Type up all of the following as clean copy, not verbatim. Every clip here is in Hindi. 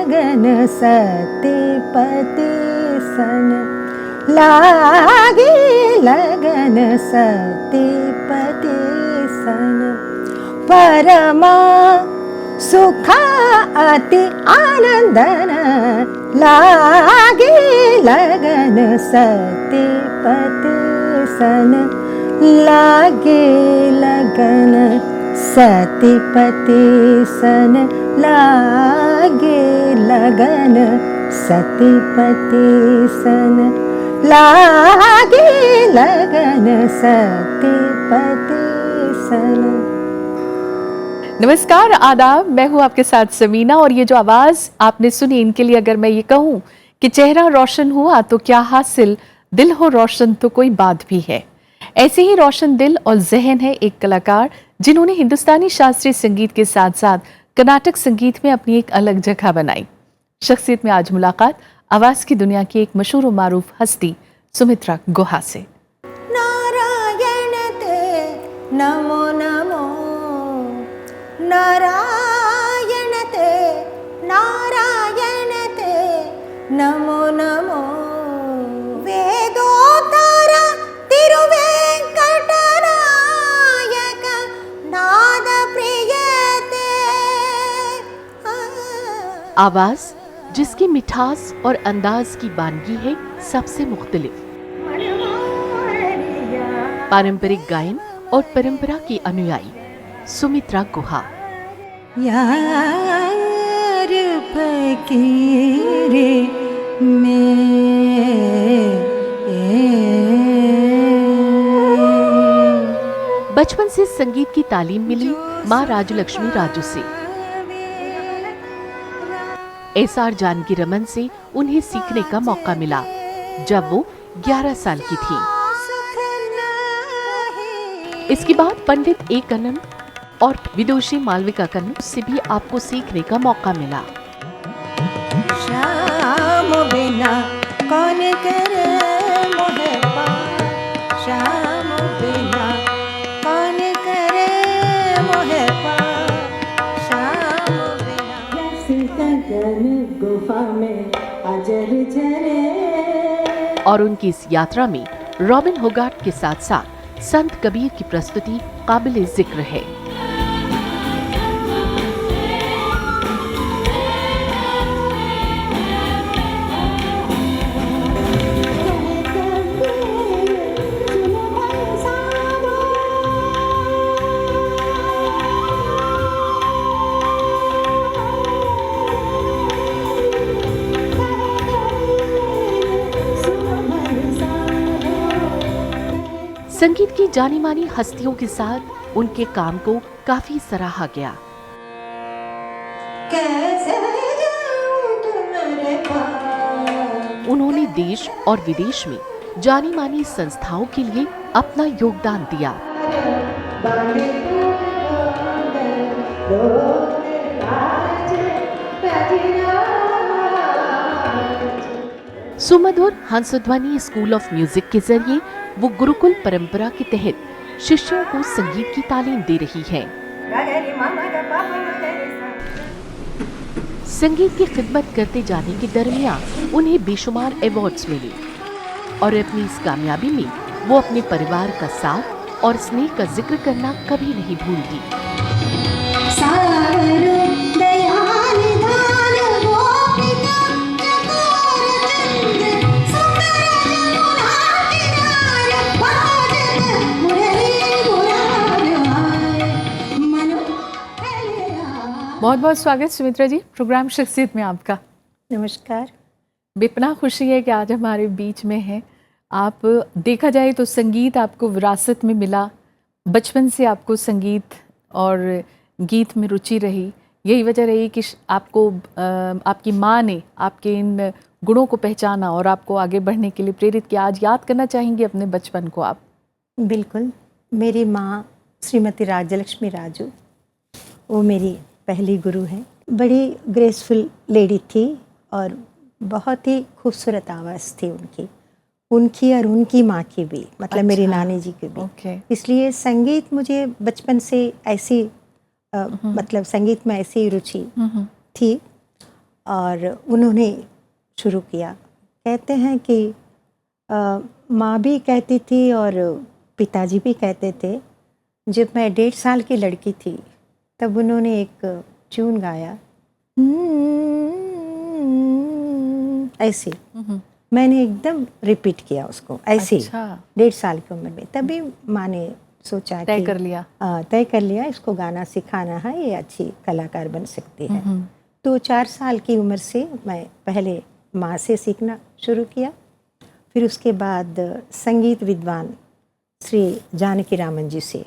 लगन सतीपति सन, लागे लगन सतीपति सन। परमा सुखा अति आनंदन, लागे लगन सतीपति सन, लागे लगन सतीपति सन, लागे लगन सतीपति सन, लागे लगन सतीपति सन। नमस्कार, आदाब, मैं हूँ आपके साथ समीना। और ये जो आवाज़ आपने सुनी, इनके लिए अगर मैं ये कहूँ कि चेहरा रोशन हुआ तो क्या हासिल, दिल हो रोशन तो कोई बात भी है। ऐसे ही रोशन दिल और जहन है एक कलाकार जिन्होंने हिंदुस्तानी शास्त्रीय संगीत के साथ साथ कर्नाटक संगीत में अपनी एक अलग जगह बनाई। शख्सियत में आज मुलाकात आवाज़ की दुनिया की एक मशहूर और मारूफ हस्ती सुमित्रा गुहा से। नारायण ते नमो नमो, नारायण ते नमो नमो, वेदोत्तर तिरुवेंकटनायक नाद प्रियते। आवाज़ जिसकी मिठास और अंदाज की बानगी है सबसे मुख्तलिफ, पारंपरिक गायन और परंपरा की अनुयायी सुमित्रा गुहा। यार फकीरे में बचपन से संगीत की तालीम मिली माँ राजलक्ष्मी राजू से। एसआर जानकी रमन से उन्हें सीखने का मौका मिला जब वो 11 साल की थी। इसके बाद पंडित ए कन्नन और विदुषी मालविका कन्नन से भी आपको सीखने का मौका मिला। श्याम बिना कौन करे मोहे पार, श्याम बिना कौन करे मोहे पार, श्याम बिना सीतन गुफा में अजर झरे। और उनकी इस यात्रा में रॉबिन होगार्ट के साथ साथ संत कबीर की प्रस्तुति काबिले जिक्र है। संगीत की जानी मानी हस्तियों के साथ उनके काम को काफी सराहा गया। उन्होंने देश और विदेश में जानी मानी संस्थाओं के लिए अपना योगदान दिया। सुमधुर हंसध्वनि स्कूल ऑफ म्यूजिक के जरिए वो गुरुकुल परंपरा के तहत शिष्यों को संगीत की तालीम दे रही है। संगीत की खिदमत करते जाने के दरमियान उन्हें बेशुमार अवार्ड्स मिले और अपनी इस कामयाबी में वो अपने परिवार का साथ और स्नेह का जिक्र करना कभी नहीं भूलती। बहुत बहुत स्वागत सुमित्रा जी प्रोग्राम शख्सियत में आपका। नमस्कार। बेपनाह खुशी है कि आज हमारे बीच में हैं आप। देखा जाए तो संगीत आपको विरासत में मिला, बचपन से आपको संगीत और गीत में रुचि रही। यही वजह रही कि आपको आपकी माँ ने आपके इन गुणों को पहचाना और आपको आगे बढ़ने के लिए प्रेरित किया। आज याद करना चाहेंगे अपने बचपन को आप? बिल्कुल। मेरी माँ श्रीमती राजलक्ष्मी राजू, वो मेरी पहली गुरु है। बड़ी ग्रेसफुल लेडी थी और बहुत ही खूबसूरत आवाज़ थी उनकी और उनकी माँ की भी, मतलब अच्छा। मेरी नानी जी की भी। इसलिए संगीत मुझे बचपन से ऐसी मतलब संगीत में ऐसी रुचि थी और उन्होंने शुरू किया। कहते हैं कि माँ भी कहती थी और पिताजी भी कहते थे। जब मैं 1.5 साल की लड़की थी तब उन्होंने एक ट्यून गाया, ऐसे मैंने एकदम रिपीट किया उसको ऐसे ही। अच्छा। 1.5 साल की उम्र में तभी माँ ने सोचा तय कि कर लिया। तय कर लिया इसको गाना सिखाना है, ये अच्छी कलाकार बन सकती है। तो 4 साल की उम्र से मैं पहले माँ से सीखना शुरू किया, फिर उसके बाद संगीत विद्वान श्री जानकी रामन जी से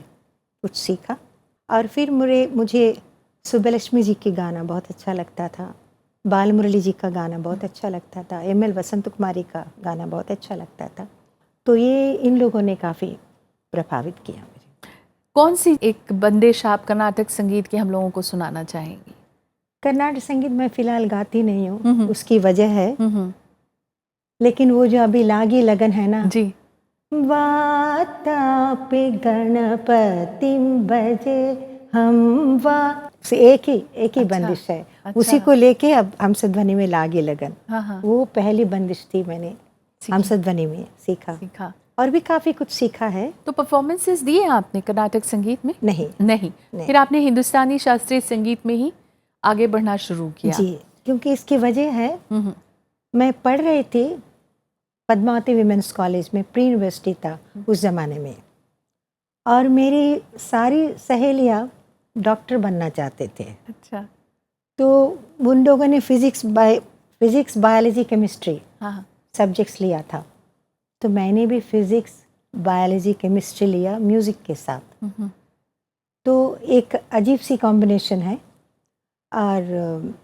कुछ सीखा, और फिर मुझे सुब्बलक्ष्मी जी की गाना बहुत अच्छा लगता था, बाल मुरली जी का गाना बहुत अच्छा लगता था, एम.एल. वसंत कुमारी का गाना बहुत अच्छा लगता था। तो ये इन लोगों ने काफ़ी प्रभावित किया मुझे। कौन सी एक बंदिश आप कर्नाटक संगीत की हम लोगों को सुनाना चाहेंगी? कर्नाटक संगीत मैं फ़िलहाल गाती नहीं हूँ, उसकी वजह है, लेकिन वो जो अभी लागी लगन है ना, जी। वातापि गणपतिं भजे हम वा, से एक ही अच्छा, बंदिश है। अच्छा। उसी को लेके अब हमसध्वनि में लागी लगन, हाँ। वो पहली बंदिश थी मैंने सीखी। हमसध्वनि में सीखा। और भी काफ़ी कुछ सीखा है। तो परफॉर्मेंसेस दिए आपने कर्नाटक संगीत में? नहीं। फिर आपने हिंदुस्तानी शास्त्रीय संगीत में ही आगे बढ़ना शुरू किया? जी, क्योंकि इसकी वजह है, मैं पढ़ रही थी पद्मावती विमेंस कॉलेज में, प्री यूनिवर्सिटी था उस ज़माने में, और मेरी सारी सहेलियाँ डॉक्टर बनना चाहते थे। अच्छा। तो उन लोगों ने फिज़िक्स, बायोलॉजी, केमिस्ट्री हाँ। सब्जेक्ट्स लिया था, तो मैंने भी फिज़िक्स, बायोलॉजी, केमिस्ट्री लिया म्यूज़िक के साथ। तो एक अजीब सी कॉम्बिनेशन है, और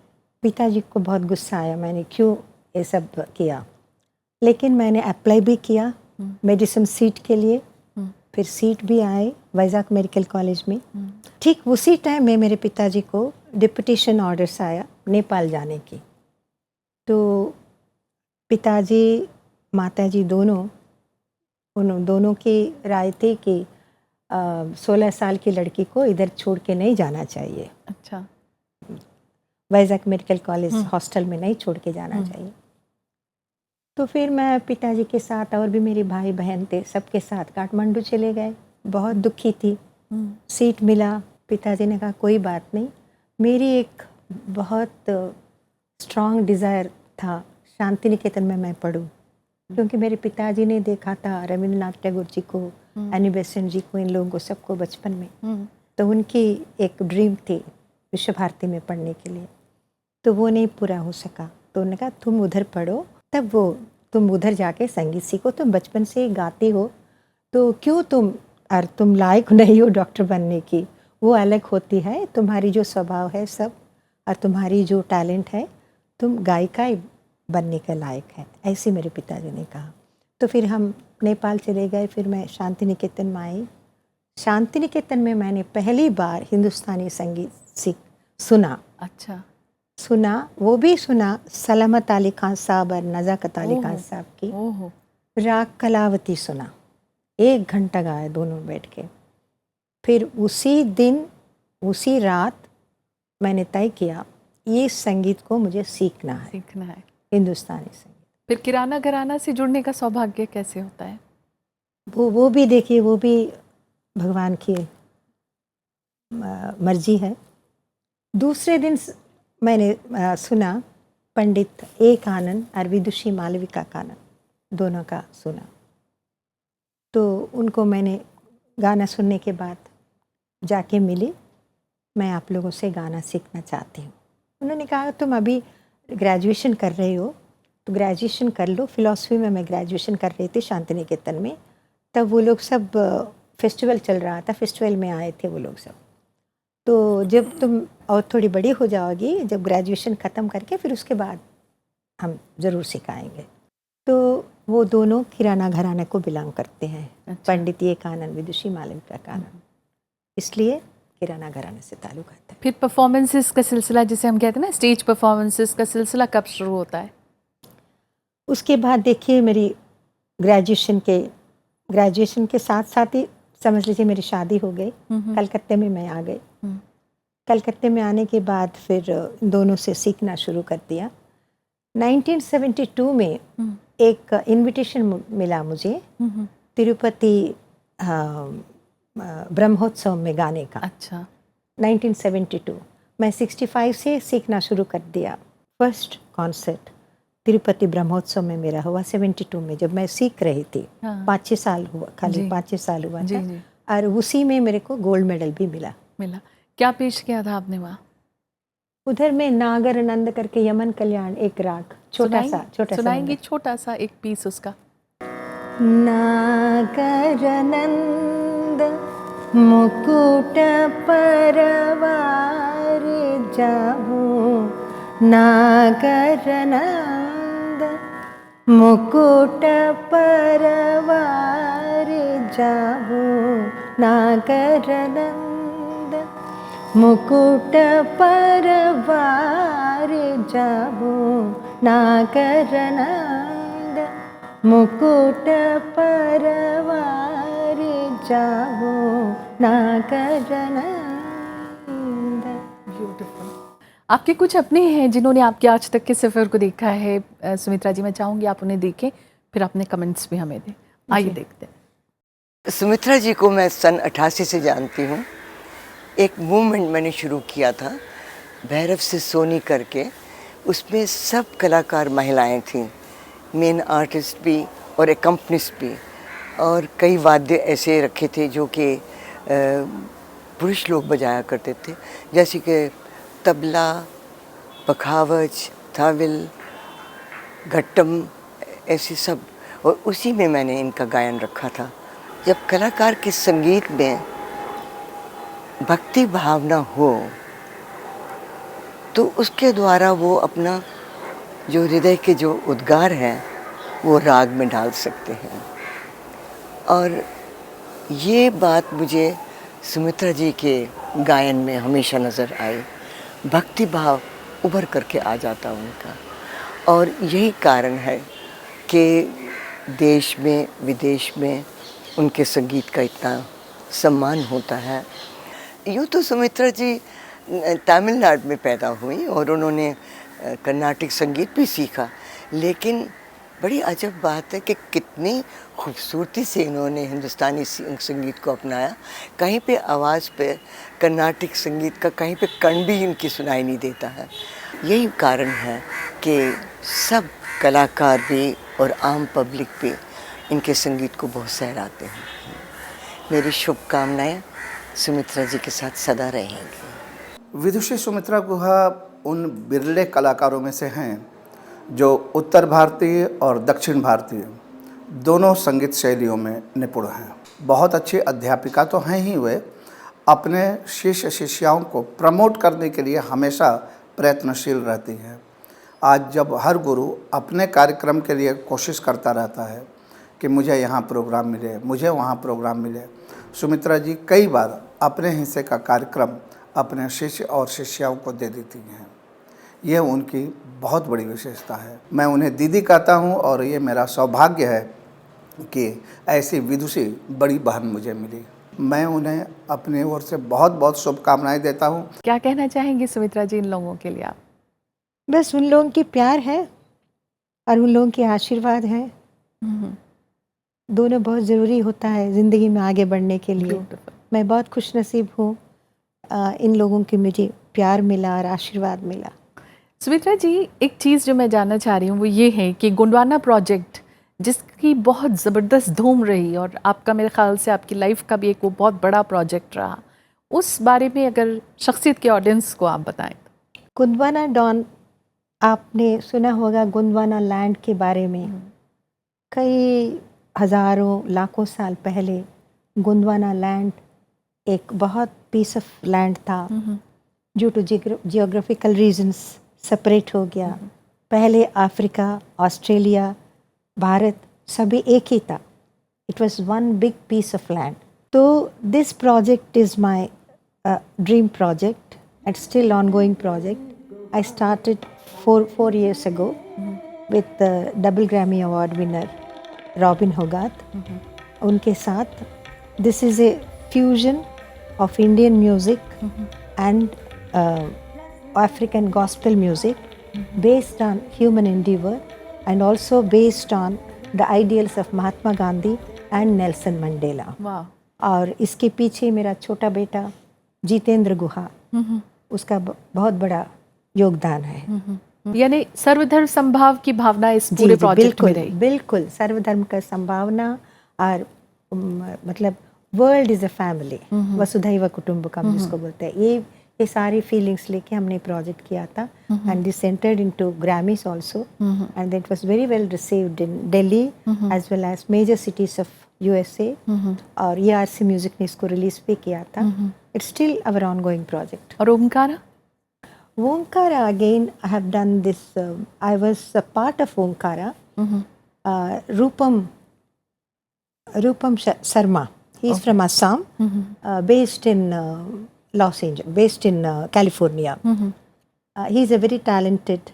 पिताजी को बहुत गुस्सा आया मैंने क्यों ये सब किया, लेकिन मैंने अप्लाई भी किया मेडिसिन सीट के लिए, फिर सीट भी आए वैजाग मेडिकल कॉलेज में। ठीक उसी टाइम में मेरे पिताजी को डिप्यूटेशन ऑर्डर्स आया नेपाल जाने की। तो पिताजी माताजी उन दोनों की राय थी कि 16 साल की लड़की को इधर छोड़ के नहीं जाना चाहिए। अच्छा। वैजाग मेडिकल कॉलेज हॉस्टल में नहीं छोड़ के जाना चाहिए। तो फिर मैं पिताजी के साथ, और भी मेरे भाई बहन थे, सबके साथ काठमांडू चले गए। बहुत दुखी थी। सीट मिला, पिताजी ने कहा कोई बात नहीं। मेरी एक बहुत स्ट्रॉन्ग डिज़ायर था शांति निकेतन में मैं पढ़ूं, क्योंकि मेरे पिताजी ने देखा था रविंद्रनाथ टैगोर जी को, एनी बेसेंट जी को, इन लोगों को सबको बचपन में। तो उनकी एक ड्रीम थी विश्व भारती में पढ़ने के लिए, तो वो नहीं पूरा हो सका। तो उन्होंने कहा तुम उधर पढ़ो, तब वो तुम उधर जाके संगीत सीखो, तुम बचपन से ही गाती हो, तो क्यों तुम लायक नहीं हो डॉक्टर बनने की, वो अलग होती है, तुम्हारी जो स्वभाव है सब, और तुम्हारी जो टैलेंट है, तुम गायिका ही बनने के लायक है, ऐसे मेरे पिताजी ने कहा। तो फिर हम नेपाल चले गए, फिर मैं शांति निकेतन में आई। शांति निकेतन में मैंने पहली बार हिंदुस्तानी संगीत सुना। अच्छा। सुना, वो भी सुना सलामत अली खान साहब और नज़ाकत अली खान साहब की। राग कलावती सुना, 1 घंटा गाया दोनों बैठ के। फिर उसी दिन उसी रात मैंने तय किया ये संगीत को मुझे सीखना है हिंदुस्तानी संगीत। फिर किराना घराना से जुड़ने का सौभाग्य कैसे होता है? वो भी देखिए, वो भी भगवान की मर्जी है। दूसरे दिन मैंने सुना पंडित एक आनंद और विदुषी मालविका कानन, दोनों का सुना। तो उनको मैंने गाना सुनने के बाद जाके मिली, मैं आप लोगों से गाना सीखना चाहती हूँ। उन्होंने कहा तुम अभी ग्रेजुएशन कर रहे हो तो ग्रेजुएशन कर लो। फ़िलॉसफी में मैं ग्रेजुएशन कर रही थी शांति निकेतन में, तब वो लोग सब फेस्टिवल चल रहा था, फेस्टिवल में आए थे वो लोग सब। तो जब तुम और थोड़ी बड़ी हो जाओगी, जब ग्रेजुएशन ख़त्म करके, फिर उसके बाद हम ज़रूर सिखाएंगे। तो वो दोनों किराना घराने को बिलोंग करते हैं। अच्छा। पंडित एक आनंद, विदुषी मालविका कानन, इसलिए किराना घराने से ताल्लुक आता है। फिर परफॉर्मेंसेस का सिलसिला, जिसे हम कहते हैं ना स्टेज परफॉर्मेंसेस का सिलसिला, कब शुरू होता है? उसके बाद देखिए मेरी ग्रेजुएशन के साथ साथ ही समझ लीजिए मेरी शादी हो गई। कलकत्ते में मैं आ गई। कलकत्ते में आने के बाद फिर दोनों से सीखना शुरू कर दिया। 1972 में एक इनविटेशन मिला मुझे तिरुपति ब्रह्मोत्सव में गाने का। अच्छा। 1972 मैं 65 से सीखना शुरू कर दिया। फर्स्ट कॉन्सर्ट तिरुपति ब्रह्मोत्सव में मेरा हुआ 72 में, जब मैं सीख रही थी। हाँ। 5-6 साल हुआ, खाली जी। 5-6 साल हुआ जी, था। जी। और उसी में मेरे को गोल्ड मेडल भी मिला। क्या पेश किया था आपने वहाँ? उधर में नागर नंद करके यमन कल्याण एक राग, छोटा सा सुनाएंगी छोटा सा एक पीस उसका। नागर नंद मुकुट परवार जाऊं, नागर नंद मुकुट परवार जाऊं, नागर नंद मुकुट परवार जाऊं, नागर नंद मुकुट परवार जाऊं, नागर नंद। ब्यूटीफुल। आपके कुछ अपने हैं जिन्होंने आपके आज तक के सफ़र को देखा है। सुमित्रा जी, मैं चाहूँगी आप उन्हें देखें, फिर अपने कमेंट्स भी हमें दें। आइए देखते हैं। सुमित्रा जी को मैं सन 88 से जानती हूँ। एक मूवमेंट मैंने शुरू किया था भैरव से सोनी करके, उसमें सब कलाकार महिलाएं थीं, मेन आर्टिस्ट भी और एकम्पनिस्ट भी, और कई वाद्य ऐसे रखे थे जो कि पुरुष लोग बजाया करते थे, जैसे कि तबला, पखावज, थाविल, घट्टम, ऐसे सब। और उसी में मैंने इनका गायन रखा था। जब कलाकार के संगीत में भक्ति भावना हो तो उसके द्वारा वो अपना जो हृदय के जो उद्गार हैं वो राग में डाल सकते हैं। और ये बात मुझे सुमित्रा जी के गायन में हमेशा नज़र आई। भक्ति भाव उभर करके आ जाता उनका, और यही कारण है कि देश में विदेश में उनके संगीत का इतना सम्मान होता है। यूँ तो सुमित्रा जी तमिलनाडु में पैदा हुई और उन्होंने कर्नाटिक संगीत भी सीखा, लेकिन बड़ी अजब बात है कि कितनी खूबसूरती से इन्होंने हिंदुस्तानी संगीत को अपनाया। कहीं पे आवाज़ पे कर्नाटिक संगीत का कहीं पे कण भी इनकी सुनाई नहीं देता है। यही कारण है कि सब कलाकार भी और आम पब्लिक भी इनके संगीत को बहुत सराहते हैं। मेरी शुभकामनाएं सुमित्रा जी के साथ सदा रहेंगी। विदुषी सुमित्रा गुहा उन बिरले कलाकारों में से हैं जो उत्तर भारतीय और दक्षिण भारतीय दोनों संगीत शैलियों में निपुण हैं। बहुत अच्छी अध्यापिका तो हैं ही वे, अपने शिष्य शिष्याओं को प्रमोट करने के लिए हमेशा प्रयत्नशील रहती हैं। आज जब हर गुरु अपने कार्यक्रम के लिए कोशिश करता रहता है कि मुझे यहाँ प्रोग्राम मिले, मुझे वहाँ प्रोग्राम मिले, सुमित्रा जी कई बार अपने हिस्से का कार्यक्रम अपने शिष्य और शिष्याओं को दे देती हैं। ये उनकी बहुत बड़ी विशेषता है। मैं उन्हें दीदी कहता हूँ और ये मेरा सौभाग्य है कि ऐसी विदुषी बड़ी बहन मुझे मिली। मैं उन्हें अपनी ओर से बहुत बहुत शुभकामनाएं देता हूँ। क्या कहना चाहेंगी सुमित्रा जी इन लोगों के लिए आप? बस उन लोगों की प्यार है और उन लोगों के आशीर्वाद है। दोनों बहुत ज़रूरी होता है ज़िंदगी में आगे बढ़ने के लिए। मैं बहुत खुशनसीब हूँ, इन लोगों की मुझे प्यार मिला और आशीर्वाद मिला। सुमित्रा जी, एक चीज़ जो मैं जानना चाह रही हूँ वो ये है कि गोंडवाना प्रोजेक्ट जिसकी बहुत ज़बरदस्त धूम रही और आपका मेरे ख्याल से आपकी लाइफ का भी एक वो बहुत बड़ा प्रोजेक्ट रहा, उस बारे में अगर शख्सियत के ऑडियंस को आप बताएं। गोंडवाना डॉन, आपने सुना होगा गोंडवाना लैंड के बारे में। कई हज़ारों लाखों साल पहले गोंडवाना लैंड एक बहुत पीस ऑफ लैंड था। Due to geographical reasons separate हो गया। पहले अफ्रीका, ऑस्ट्रेलिया, भारत सभी एक ही था। It was one big piece of land. तो this project is my dream project and still ongoing project. I started four years ago with the double Grammy Award winner Robin Hogarth. उनके साथ this is a fusion of Indian music and African gospel music based on human endeavor and also based on the ideals of Mahatma Gandhi and Nelson Mandela. वाह, और इसके पीछे मेरा छोटा बेटा जितेंद्र गुहा, उसका बहुत बड़ा योगदान है। यानी सर्वधर्म संभाव की भावना इस पूरे प्रोजेक्ट में रही। बिल्कुल सर्वधर्म का संभावना और मतलब वर्ल्ड इज अ फैमिली, वसुधैव कुटुंबकम जिसको बोलते हैं, ये सारी फीलिंग्स लेके हमने प्रोजेक्ट किया था and this centred into Grammys also and it was very well received in Delhi as well as major cities of USA और ERC म्यूजिक ने इसको रिलीज भी किया था। It's still our ongoing project. और Omkara? Omkara, again, I have done this. I was a part of Omkara. Rupam Sharma. He's from Assam, based in Los Angeles, based in California. He's a very talented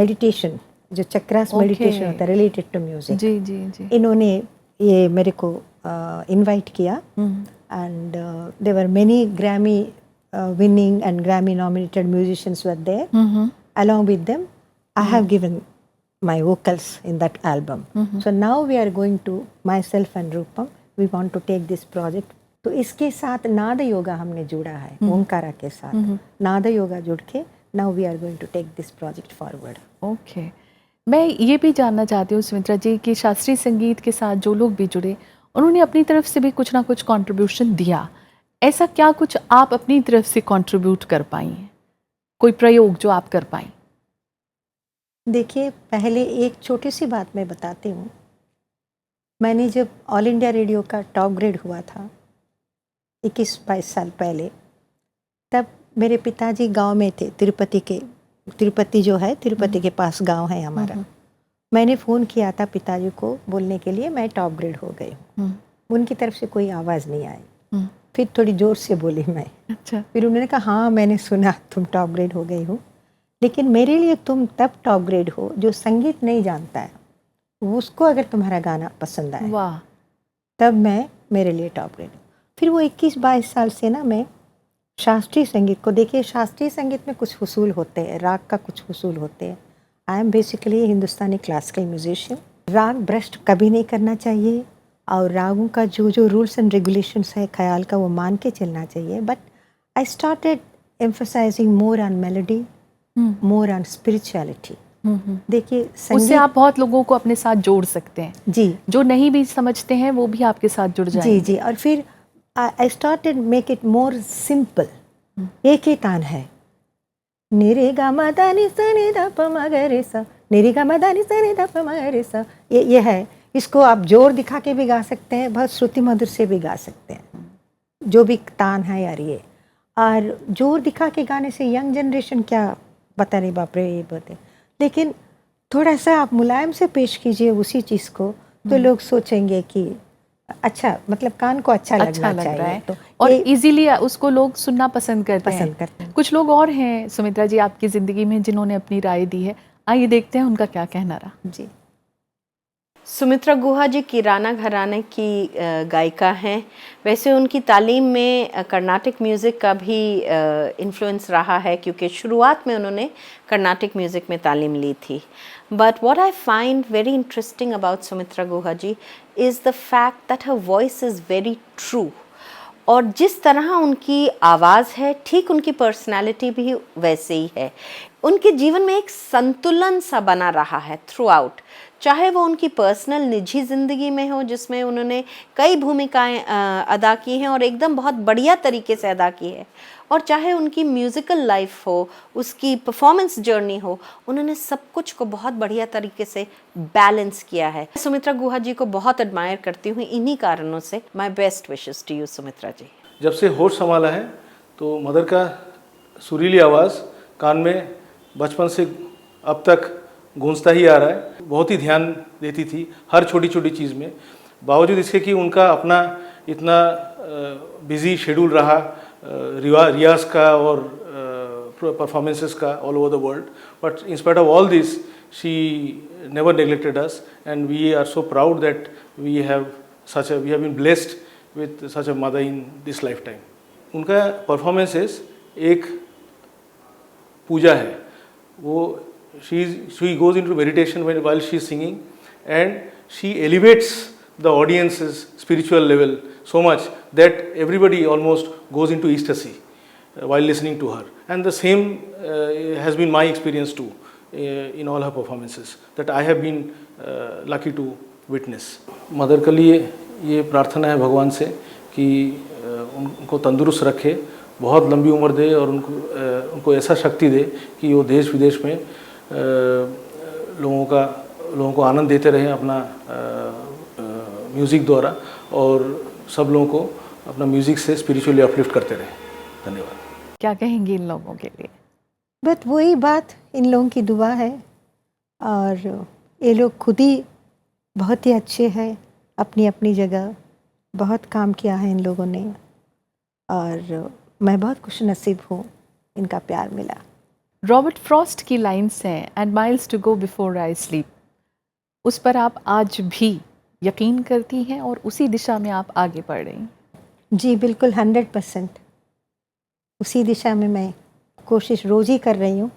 meditation, जो चक्रास meditation होता है related to music. जी जी जी। इन्होंने ये मेरे को invite किया and there were many Grammy winning and Grammy nominated musicians were there. Along with them, I have given my vocals in that album. So now we are going to, myself and Rupam, we want to take this project. तो इसके साथ नाद योगा हमने जुड़ा है, ओमकारा के साथ नाद योगा जुड़ के now we are going to take this project forward. Okay, मैं ये भी जानना चाहती हूँ सुमित्रा जी कि शास्त्रीय संगीत के साथ जो लोग भी जुड़े उन्होंने अपनी तरफ से भी कुछ ना कुछ कंट्रीब्यूशन दिया। ऐसा क्या कुछ आप अपनी तरफ से कंट्रीब्यूट कर पाई हैं, कोई प्रयोग जो आप कर पाई? देखिए, पहले एक छोटी सी बात मैं बताती हूँ। मैंने जब ऑल इंडिया रेडियो का टॉप ग्रेड हुआ था 21-22 साल पहले, तब मेरे पिताजी गांव में थे, तिरुपति जो है, तिरुपति के पास गांव है हमारा। मैंने फ़ोन किया था पिताजी को बोलने के लिए मैं टॉप ग्रेड हो गई हूँ। उनकी तरफ से कोई आवाज़ नहीं आई। फिर थोड़ी ज़ोर से बोली मैं। अच्छा। फिर उन्होंने कहा हाँ मैंने सुना तुम टॉप ग्रेड हो गई हो, लेकिन मेरे लिए तुम तब टॉप ग्रेड हो जो संगीत नहीं जानता है, उसको अगर तुम्हारा गाना पसंद आए वाह, तब मैं मेरे लिए टॉप ग्रेड। फिर वो 21-22 साल से ना मैं शास्त्रीय संगीत को, देखिए शास्त्रीय संगीत में कुछ हुसूल होते हैं, राग का कुछ हुसूल होते हैं। I am basically Hindustani classical musician. राग भ्रष्ट कभी नहीं करना चाहिए और रागों का जो रूल्स एंड रेगुलेशंस है ख्याल का वो मान के चलना चाहिए। But I started emphasising more on melody, more on spirituality. देखिए उससे आप बहुत लोगों को अपने साथ जोड़ सकते हैं जी, जो नहीं भी समझते हैं वो भी आपके साथ जुड़ जाएंगे। जी जी। और फिर I started make it more simple. एक ही तान है, निरे गा मा दा नि सा नि धा प मा ग रे सा, निरे गा मा दा नि सा नि धा प मा ग रे सा। ये है। इसको आप जोर दिखा के भी गा सकते हैं, बहुत श्रुति मधुर से भी गा सकते हैं, जो भी तान है यार ये। और जोर दिखा के गाने से यंग जनरेशन क्या पता नहीं, बाप रे ये बात है। लेकिन थोड़ा सा आप मुलायम से पेश कीजिए उसी चीज़ को, तो लोग सोचेंगे कि अच्छा, मतलब कान को अच्छा लगना लग चाहिए। रहा है तो और इजीली उसको लोग सुनना पसंद करते हैं। कुछ लोग और हैं सुमित्रा जी आपकी ज़िंदगी में जिन्होंने अपनी राय दी है, आइए देखते हैं उनका क्या कहना रहा। जी, सुमित्रा गुहा जी किराना घराने की गायिका हैं। वैसे उनकी तालीम में कर्नाटिक म्यूज़िक का भी इन्फ्लुएंस रहा है, क्योंकि शुरुआत में उन्होंने कर्नाटिक म्यूज़िक में तालीम ली थी। But what I find very interesting about Sumitra Guha ji is the fact that her voice is very true. और जिस तरह उनकी आवाज़ है, ठीक उनकी पर्सनालिटी भी वैसे ही है। उनके जीवन में एक संतुलन सा बना रहा है थ्रू आउट, चाहे वो उनकी पर्सनल निजी ज़िंदगी में हो जिसमें उन्होंने कई भूमिकाएं अदा की हैं और एकदम बहुत बढ़िया तरीके से अदा की है, और चाहे उनकी म्यूज़िकल लाइफ हो, उसकी परफॉर्मेंस जर्नी हो, उन्होंने सब कुछ को बहुत बढ़िया तरीके से बैलेंस किया है। सुमित्रा गुहा जी को बहुत एडमायर करती हूँ इन्हीं कारणों से। My best wishes to you Sumitra ji. जब से होश संभाला है तो मदर का सुरीली आवाज़ कान में बचपन से अब तक गूंजता ही आ रहा है। बहुत ही ध्यान देती थी हर छोटी छोटी चीज़ में, बावजूद इसके कि उनका अपना इतना बिजी शेड्यूल रहा रियाज का और परफॉर्मेंसेस का all over the world, but in spite of all this she never neglected us and we are so proud that we have been blessed with such a mother in this lifetime. उनका परफॉर्मेंसेस एक पूजा है वो she goes into meditation while she is singing, and she elevates the audience's spiritual level so much that everybody almost goes into ecstasy while listening to her. And the same has been my experience too in all her performances that I have been lucky to witness. Mother के लिए ये प्रार्थना है भगवान से कि उनको तंदुरुस्त रखे, बहुत लंबी उम्र दे और उनको ऐसा शक्ति दे कि वो देश विदेश में लोगों को आनंद देते रहें अपना म्यूज़िक द्वारा, और सब लोगों को अपना म्यूज़िक से स्पिरिचुअली अपलिफ्ट करते रहें। धन्यवाद। क्या कहेंगे इन लोगों के लिए? बस वही बात, इन लोगों की दुआ है, और ये लोग खुद ही बहुत ही अच्छे हैं अपनी अपनी जगह, बहुत काम किया है इन लोगों ने, और मैं बहुत खुश नसीब हूँ इनका प्यार मिला। रॉबर्ट फ्रॉस्ट की लाइन्स हैं, and miles to go before I sleep, उस पर आप आज भी यकीन करती हैं और उसी दिशा में आप आगे बढ़ रही हैं? जी बिल्कुल, 100% उसी दिशा में मैं कोशिश रोज़ ही कर रही हूँ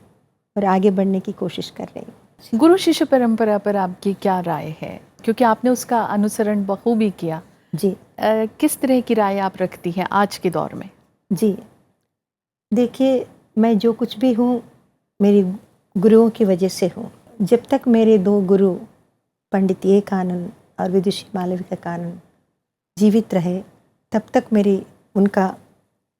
और आगे बढ़ने की कोशिश कर रही हूँ। गुरु शिष्य परंपरा पर आपकी क्या राय है, क्योंकि आपने उसका अनुसरण बखूबी किया? जी किस तरह की राय आप रखती हैं आज के दौर में? जी देखिए, मैं जो कुछ भी हूँ मेरी गुरुओं की वजह से हूँ। जब तक मेरे दो गुरु पंडित ए कानन और विदुषी मालविका कानन जीवित रहे, तब तक मेरी उनका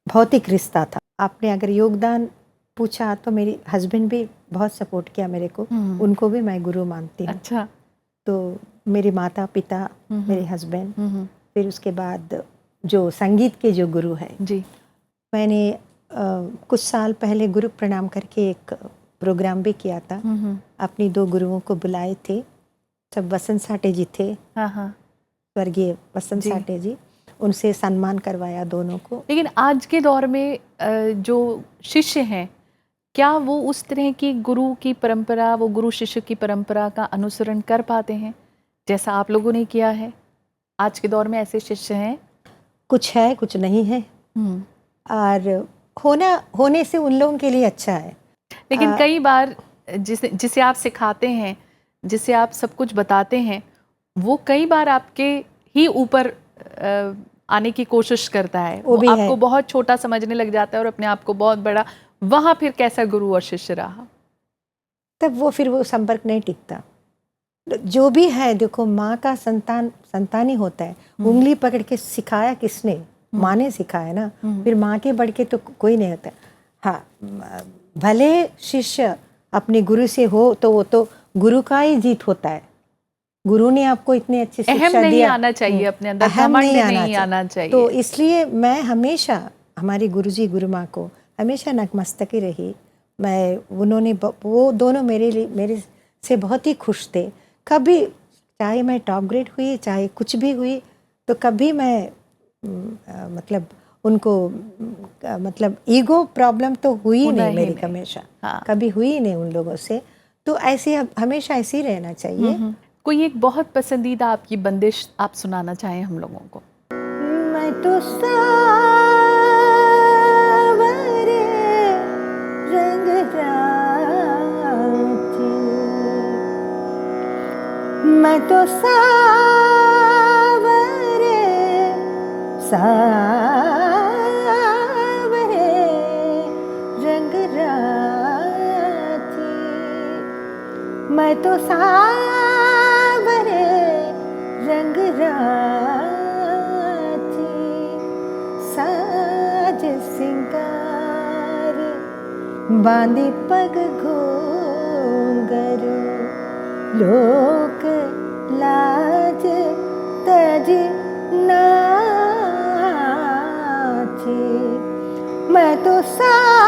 भौतिक रिश्ता था। आपने अगर योगदान पूछा तो मेरे हस्बैंड भी बहुत सपोर्ट किया मेरे को, उनको भी मैं गुरु मानती हूँ। अच्छा। तो मेरे माता पिता, मेरे हस्बैंड, फिर उसके बाद जो संगीत के जो गुरु हैं जी, मैंने कुछ साल पहले गुरु प्रणाम करके एक प्रोग्राम भी किया था। अपनी दो गुरुओं को बुलाए थे, सब वसंत साठे जी थे, स्वर्गीय वसंत साठे जी, उनसे सम्मान करवाया दोनों को। लेकिन आज के दौर में जो शिष्य हैं, क्या वो उस तरह की गुरु की परंपरा, वो गुरु शिष्य की परंपरा का अनुसरण कर पाते हैं जैसा आप लोगों ने किया है? आज के दौर में ऐसे शिष्य हैं? कुछ है, कुछ नहीं है, और होने से उन लोगों के लिए अच्छा है। लेकिन कई बार जिसे आप सिखाते हैं, जिसे आप सब कुछ बताते हैं, वो कई बार आपके ही ऊपर आने की कोशिश करता है, वो आपको बहुत छोटा समझने लग जाता है और अपने आप को बहुत बड़ा। वहाँ फिर कैसा गुरु और शिष्य रहा? तब वो संपर्क नहीं टिकता। जो भी है, देखो, माँ का संतान ही होता है। उंगली पकड़ के सिखाया किसने? माँ ने सिखाया ना। फिर माँ के बढ़ के तो कोई नहीं होता। हाँ, भले शिष्य अपने गुरु से हो तो वो तो गुरु का ही जीत होता है। गुरु ने आपको इतने अच्छे शिक्षा दिया, नहीं आना चाहिए अपने अंदर, घमंड नहीं आना चाहिए। तो इसलिए मैं हमेशा हमारे गुरुजी गुरु माँ को हमेशा नतमस्तक ही रही। वो दोनों मेरे से बहुत ही खुश थे। कभी चाहे मैं टॉप ग्रेड हुई, चाहे कुछ भी हुई, तो कभी मैं मतलब उनको मतलब ईगो प्रॉब्लम तो हुई नहीं मेरी, हमेशा कभी हुई नहीं उन लोगों से। तो ऐसे हमेशा ऐसे ही रहना चाहिए। कोई एक बहुत पसंदीदा आपकी बंदिश आप सुनाना चाहें हम लोगों को? मैं तो सावरे रंग राती, मैं तो सावरे रंग राती, मैं तो सावरे रंग राती, साज सिंगार बांधी पग घूंघरू, लोक लाज तज नाची, मैं तो सावरे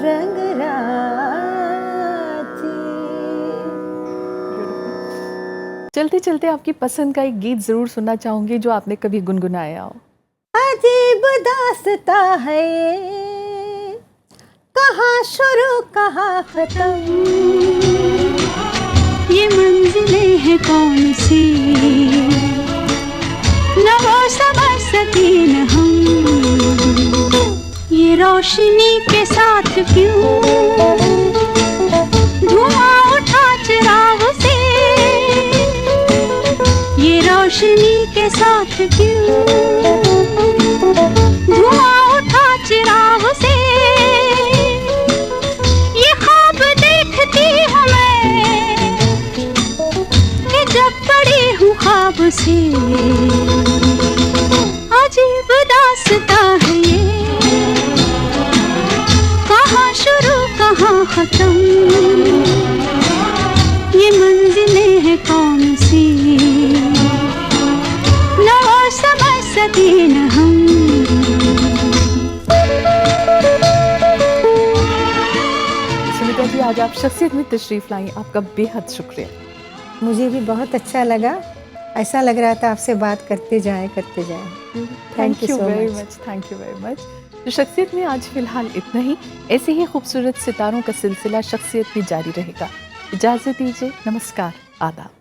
रंग राती। चलते चलते आपकी पसंद का एक गीत जरूर सुनना चाहूंगी जो आपने कभी गुनगुनाया हो। अजीब दास्ता है ये, कहाँ शुरू कहाँ खत्म, ये मंजिलें हैं कौन सी, न वो समझ सकीन हम, ये रोशनी के साथ क्यों धुआं उठा चिराग से, ये रोशनी के साथ क्यों धुआं उठा चिराग से, ये ख्वाब देखती हूँ मैं कि जब पड़ी हूँ ख्वाब से, अजीब दास्तां है ये, कहाँ शुरू कहाँ खत्म, ये मंजिलें हैं कौन सी, न वो समझ सके न हम। सुमित्रा जी, आज आप शख्सियत में तशरीफ लाई, आपका बेहद शुक्रिया। मुझे भी बहुत अच्छा लगा, ऐसा लग रहा था आपसे बात करते जाए thank you very much, thank you very much. तो शख्सियत में आज फिलहाल इतना ही। ऐसे ही खूबसूरत सितारों का सिलसिला शख्सियत में जारी रहेगा। इजाज़त दीजिए, नमस्कार, आदाब।